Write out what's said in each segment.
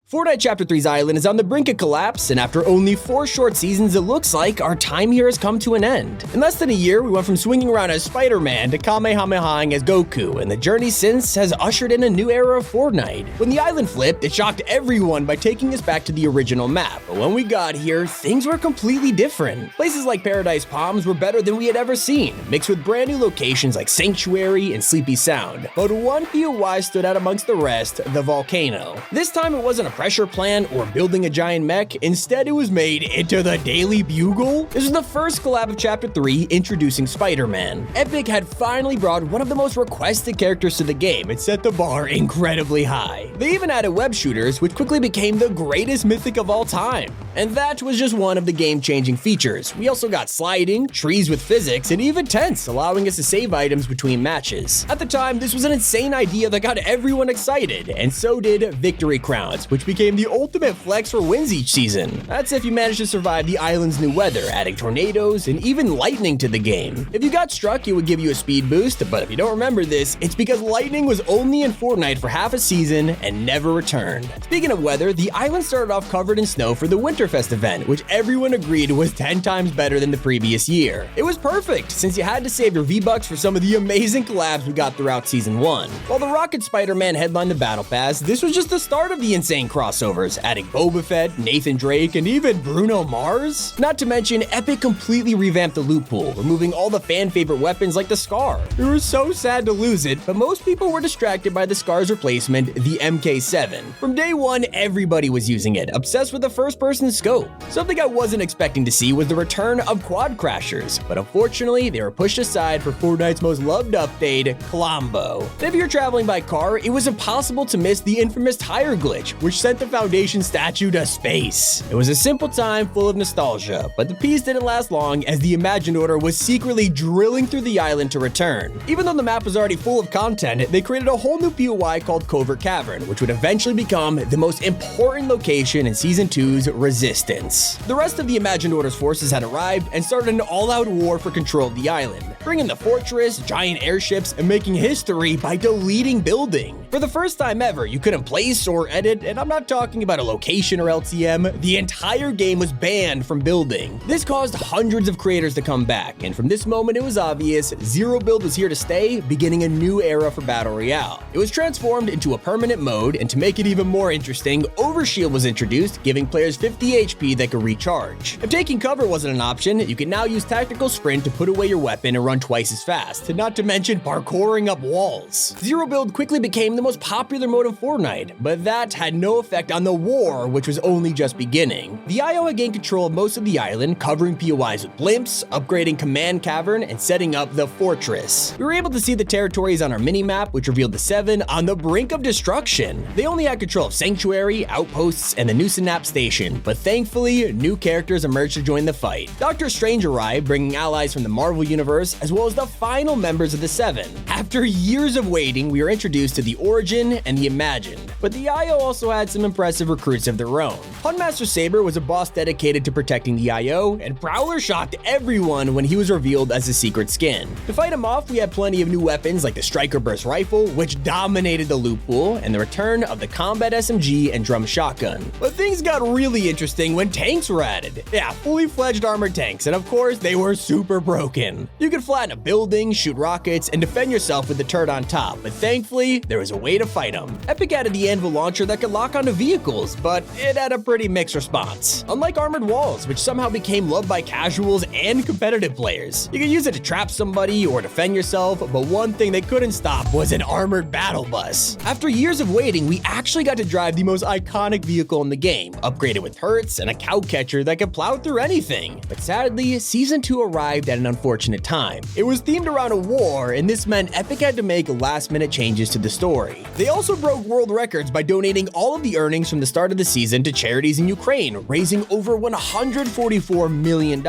Fortnite Chapter 3's island is on the brink of collapse, and after only 4 short seasons, it looks like our time here has come to an end. In less than a year, we went from swinging around as Spider-Man to Kamehamehaing as Goku, and the journey since has ushered in a new era of Fortnite. When the island flipped, it shocked everyone by taking us back to the original map, but when we got here, things were completely different. Places like Paradise Palms were better than we had ever seen, mixed with brand new locations like Sanctuary and Sleepy Sound. But one POI stood out amongst the rest, the volcano. This time it wasn't a pressure plant or building a giant mech, instead it was made into the Daily Bugle. This was the first collab of Chapter 3 introducing Spider-Man. Epic had finally brought one of the most requested characters to the game and set the bar incredibly high. They even added web shooters, which quickly became the greatest mythic of all time. And that was just one of the game-changing features. We also got sliding, trees with physics, and even tents, allowing us to save items between matches. At the time, this was an insane idea that got everyone excited, and so did Victory Crowns, which became the ultimate flex for wins each season. That's if you managed to survive the island's new weather, adding tornadoes and even lightning to the game. If you got struck, it would give you a speed boost, but if you don't remember this, it's because lightning was only in Fortnite for half a season and never returned. Speaking of weather, the island started off covered in snow for the Winterfest event, which everyone agreed was 10 times better than the previous year. It was perfect, since you had to save your V-Bucks for some of the amazing collabs we got throughout Season 1. While the Rocket Spider-Man headlined the Battle Pass, this was just the start of the insane crossovers, adding Boba Fett, Nathan Drake, and even Bruno Mars. Not to mention, Epic completely revamped the loot pool, removing all the fan-favorite weapons like the Scar. We were so sad to lose it, but most people were distracted by the Scar's replacement, the MK7. From day one, everybody was using it, obsessed with the first-person scope. Something I wasn't expecting to see was the return of Quad Crashers, but unfortunately, they were pushed aside for Fortnite's most loved update, Colombo. If you're traveling by car, it was impossible to miss the infamous tire glitch, which sent the Foundation statue to space. It was a simple time full of nostalgia, but the peace didn't last long as the Imagined Order was secretly drilling through the island to return. Even though the map was already full of content, they created a whole new POI called Covert Cavern, which would eventually become the most important location in Season 2's Resistance. The rest of the Imagined Order's forces had arrived and started an all-out war for control of the island, bringing the fortress, giant airships, and making history by deleting building. For the first time ever, you couldn't place or edit, and I'm not talking about a location or LTM, the entire game was banned from building. This caused hundreds of creators to come back, and from this moment it was obvious Zero Build was here to stay, beginning a new era for Battle Royale. It was transformed into a permanent mode, and to make it even more interesting, Overshield was introduced, giving players 50 HP that could recharge. If taking cover wasn't an option, you can now use Tactical Sprint to put away your weapon and run twice as fast, not to mention parkouring up walls. Zero Build quickly became the most popular mode in Fortnite, but that had no effect on the war, which was only just beginning. The IO had gained control of most of the island, covering POIs with blimps, upgrading Command Cavern, and setting up the Fortress. We were able to see the territories on our minimap, which revealed the 7 on the brink of destruction. They only had control of Sanctuary, Outposts, and the new Synapse Station, but thankfully, new characters emerged to join the fight. Doctor Strange arrived, bringing allies from the Marvel Universe, as well as the final members of the 7. After years of waiting, we were introduced to the Origin and the Imagined, but the IO also had some impressive recruits of their own. Hunmaster Saber was a boss dedicated to protecting the IO, and Prowler shocked everyone when he was revealed as a secret skin. To fight him off, we had plenty of new weapons like the Striker Burst Rifle, which dominated the loot pool, and the return of the Combat SMG and Drum Shotgun. But things got really interesting when tanks were added. Yeah, fully fledged armored tanks, and of course, they were super broken. You could flatten a building, shoot rockets, and defend yourself with the turret on top, but thankfully, there was a way to fight them. Epic added the Anvil launcher that could lock onto vehicles, but it had a pretty mixed response. Unlike armored walls, which somehow became loved by casuals and competitive players. You could use it to trap somebody or defend yourself, but one thing they couldn't stop was an armored battle bus. After years of waiting, we actually got to drive the most iconic vehicle in the game, upgraded with turrets and a cow catcher that could plow through anything. But sadly, Season 2 arrived at an unfortunate time. It was themed around a war, and this meant Epic had to make last-minute changes to the story. They also broke world records by donating all of the earnings from the start of the season to charities in Ukraine, raising over $144 million.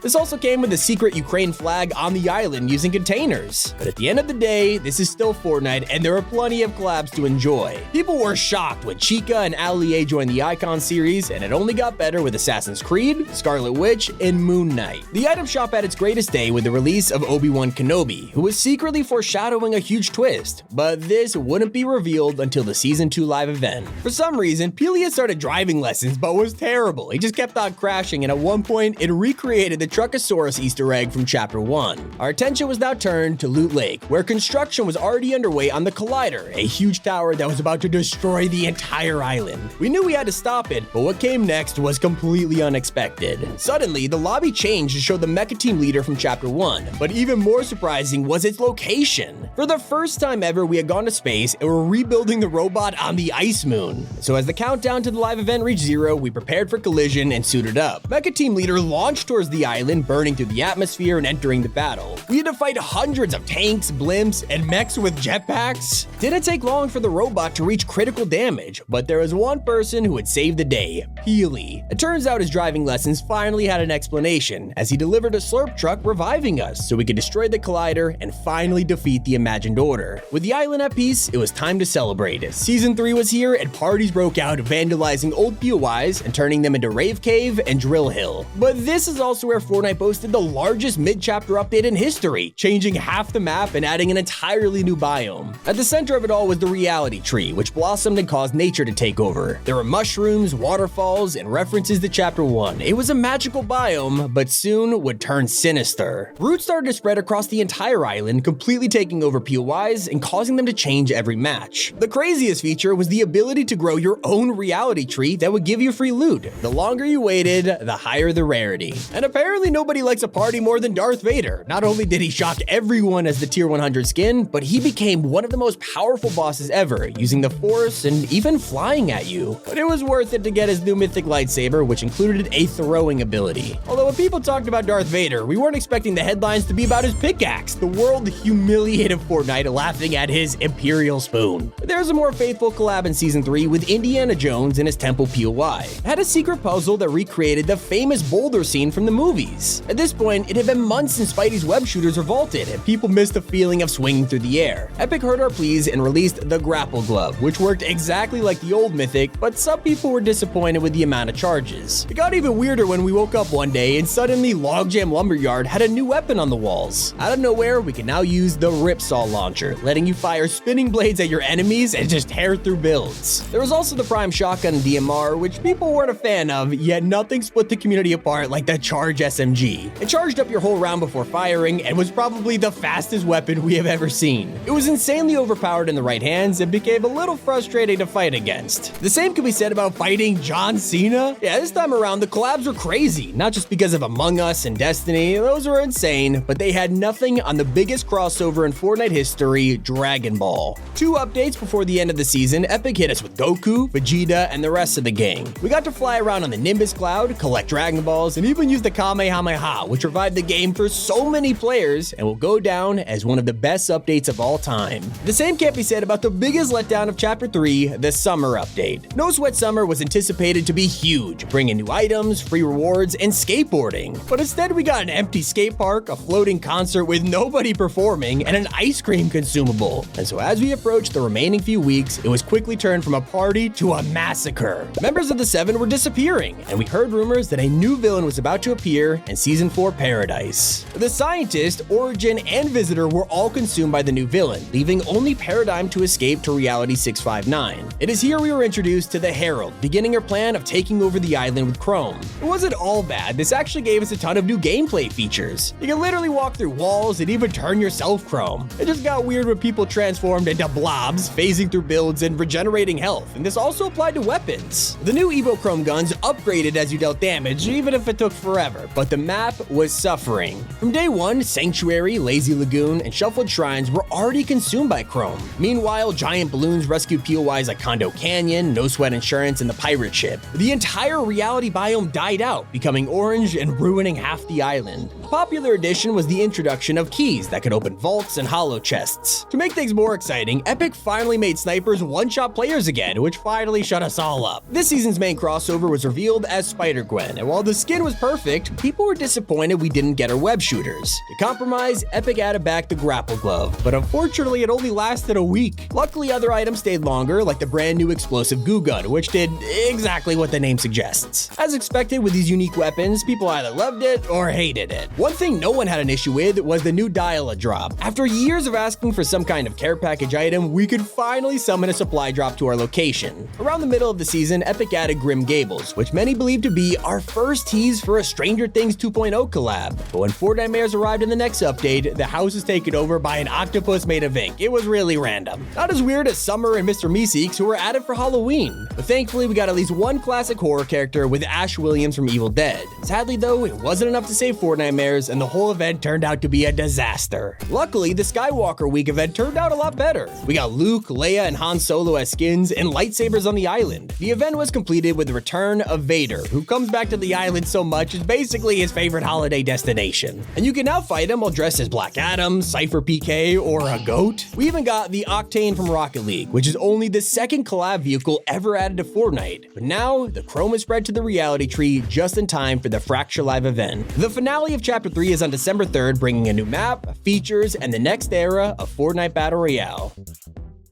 This also came with a secret Ukraine flag on the island using containers. But at the end of the day, this is still Fortnite, and there are plenty of collabs to enjoy. People were shocked when Chica and Allie joined the Icon series, and it only got better with Assassin's Creed, Scarlet Witch, and Moon Knight. The item shop had its greatest day with the release niece of Obi-Wan Kenobi, who was secretly foreshadowing a huge twist, but this wouldn't be revealed until the Season 2 live event. For some reason, Pelia started driving lessons but was terrible. He just kept on crashing, and at one point, it recreated the Truckosaurus Easter egg from Chapter 1. Our attention was now turned to Loot Lake, where construction was already underway on the Collider, a huge tower that was about to destroy the entire island. We knew we had to stop it, but what came next was completely unexpected. Suddenly, the lobby changed to show the mecha team leader from Chapter 1, but even more surprising was its location. For the first time ever, we had gone to space and were rebuilding the robot on the Ice Moon. So as the countdown to the live event reached 0, we prepared for collision and suited up. Mecha team leader launched towards the island, burning through the atmosphere and entering the battle. We had to fight hundreds of tanks, blimps, and mechs with jetpacks. Didn't take long for the robot to reach critical damage, but there was one person who would save the day, Peely. It turns out his driving lessons finally had an explanation, as he delivered a slurp truck reviving us so we could destroy the Collider and finally defeat the Imagined Order. With the island at peace, it was time to celebrate. Season 3 was here and parties broke out, vandalizing old POIs and turning them into Rave Cave and Drill Hill. But this is also where Fortnite boasted the largest mid-chapter update in history, changing half the map and adding an entirely new biome. At the center of it all was the reality tree, which blossomed and caused nature to take over. There were mushrooms, waterfalls, and references to Chapter 1. It was a magical biome, but soon would turn sinister. Roots started to spread across the entire island, completely taking over POIs and causing them to change every match. The craziest feature was the ability to grow your own reality tree that would give you free loot. The longer you waited, the higher the rarity. And apparently nobody likes a party more than Darth Vader. Not only did he shock everyone as the Tier 100 skin, but he became one of the most powerful bosses ever, using the Force and even flying at you. But it was worth it to get his new mythic lightsaber, which included a throwing ability. Although when people talked about Darth Vader, we weren't expecting the headlines to be about his pickaxe. The world humiliated Fortnite, laughing at his Imperial spoon. But there's a more faithful collab in Season 3 with Indiana Jones and his Temple POI. It had a secret puzzle that recreated the famous boulder scene from the movies. At this point, it had been months since Spidey's web shooters revolted, and people missed the feeling of swinging through the air. Epic heard our pleas and released the Grapple Glove, which worked exactly like the old Mythic, but some people were disappointed with the amount of charges. It got even weirder when we woke up one day and suddenly Logjam Lumberyard had a new weapon on the walls. Out of nowhere, we can now use the Ripsaw launcher, letting you fire spinning blades at your enemies and just tear through builds. There was also the Prime Shotgun DMR, which people weren't a fan of, yet nothing split the community apart like the Charge SMG. It charged up your whole round before firing and was probably the fastest weapon we have ever seen. It was insanely overpowered in the right hands and became a little frustrating to fight against. The same could be said about fighting John Cena. Yeah, this time around the collabs were crazy, not just because of Among Us and Destiny, those were insane, but they had nothing on the biggest crossover in Fortnite history, Dragon Ball. 2 updates before the end of the season, Epic hit us with Goku, Vegeta, and the rest of the gang. We got to fly around on the Nimbus Cloud, collect Dragon Balls, and even use the Kamehameha, which revived the game for so many players and will go down as one of the best updates of all time. The same can't be said about the biggest letdown of Chapter 3, the Summer Update. No Sweat Summer was anticipated to be huge, bringing new items, free rewards, and skateboarding. But instead we got an empty skate park, a floating concert with nobody performing, and an ice cream consumable. And so as we approached the remaining few weeks, it was quickly turned from a party to a massacre. Members of the Seven were disappearing, and we heard rumors that a new villain was about to appear in Season 4 Paradise. The Scientist, Origin, and Visitor were all consumed by the new villain, leaving only Paradigm to escape to Reality 659. It is here we were introduced to the Herald, beginning her plan of taking over the island with Chrome. It wasn't all bad, this actually gave us a ton of new gameplay features. You can literally walk through walls and even turn yourself Chrome. It just got weird when people transformed into blobs, phasing through builds and regenerating health, and this also applied to weapons. The new Evo Chrome guns upgraded as you dealt damage, even if it took forever, but the map was suffering. From day one, Sanctuary, Lazy Lagoon, and Shuffled Shrines were already consumed by Chrome. Meanwhile, giant balloons rescued POIs like Condo Canyon, No Sweat Insurance, and the Pirate Ship. The entire reality biome died out, becoming orange and ruining half the island. A popular addition was the introduction of keys that could open vaults and hollow chests. To make things more exciting, Epic finally made snipers one-shot players again, which finally shut us all up. This season's main crossover was revealed as Spider-Gwen, and while the skin was perfect, people were disappointed we didn't get our web shooters. To compromise, Epic added back the Grapple Glove, but unfortunately it only lasted a week. Luckily, other items stayed longer, like the brand new explosive goo gun, which did exactly what the name suggests. As expected with these unique weapons, people either loved it or hated it. One thing no one had an issue with was the new dial-a drop. After years of asking for some kind of care package item, we could finally summon a supply drop to our location. Around the middle of the season, Epic added Grim Gables, which many believe to be our first tease for a Stranger Things 2.0 collab. But when Fortnite Mares arrived in the next update, the house was taken over by an octopus made of ink. It was really random. Not as weird as Summer and Mr. Meeseeks, who were added for Halloween. But thankfully, we got at least one classic horror character with Ash Williams from Evil Dead. Sadly though, it wasn't enough to save Fortnite Mares, and the whole event turned out to be a disaster. Luckily, the Skywalker Week event turned out a lot better. We got Luke, Leia, and Han Solo as skins and lightsabers on the island. The event was completed with the return of Vader, who comes back to the island so much it's basically his favorite holiday destination. And you can now fight him while dressed as Black Adam, Cypher PK, or a goat. We even got the Octane from Rocket League, which is only the second collab vehicle ever added to Fortnite. But now, the chrome is spread to the reality tree just in time for the Fracture Live event. The finale of Chapter 3 is on December 3rd, bringing a new map, features, and the next era of Fortnite Battle Royale.